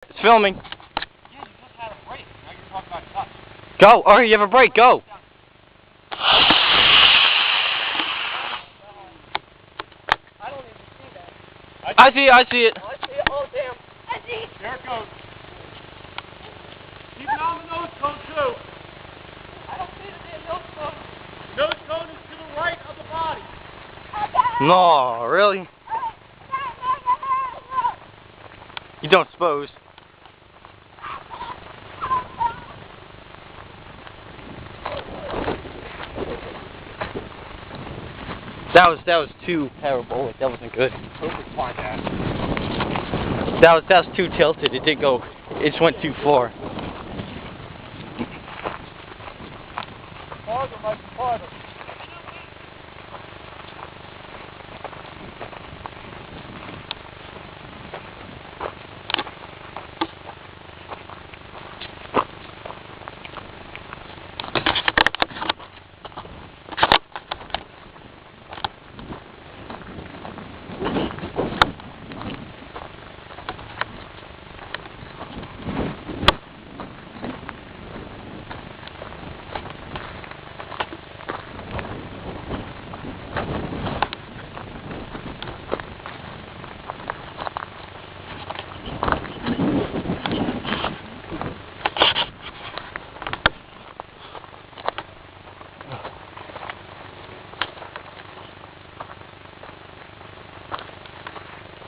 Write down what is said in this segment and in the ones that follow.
It's filming. Yeah, you just had a break. Now you're talking about touch. Go. Alright, you have a break. Go. I don't even see that. I see it. I see it. Oh, I see it. Oh, damn. I see it. There it goes. Keep it on the nose cone, too. I don't see the damn nose cone. Nose cone is to the right of the body. No, really? You don't suppose. That was too parabolic. That wasn't good. That was too tilted. It did go. It just went too far. Farther, Mike, farther.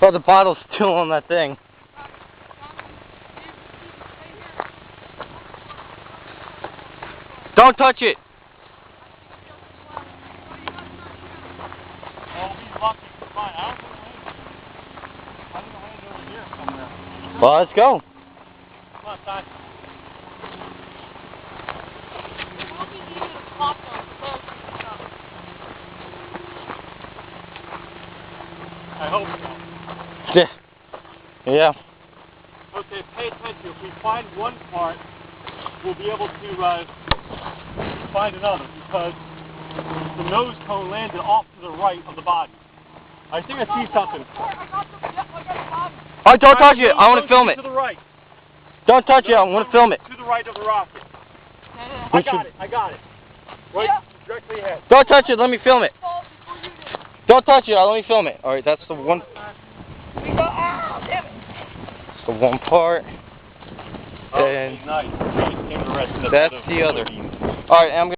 Oh, the bottle's still on that thing. Don't touch it. Oh, he's lucky. Fine. I don't think the land's over here somewhere. Well, let's go. Come on, Ty. I hope so. Yeah. Okay, pay attention. If we find one part, we'll be able to find another because the nose cone landed off to the right of the body. I think I see something. Oh, don't touch it. I want to film it. To the right. Don't touch it. I want to film it. To the right of the rocket. I got it. I got it. Right directly ahead. Don't touch it. Let me film it. Don't touch it. Let me film it. All right, that's the one. That's the one part. Oh, And nice. that's the other. All right, I'm gonna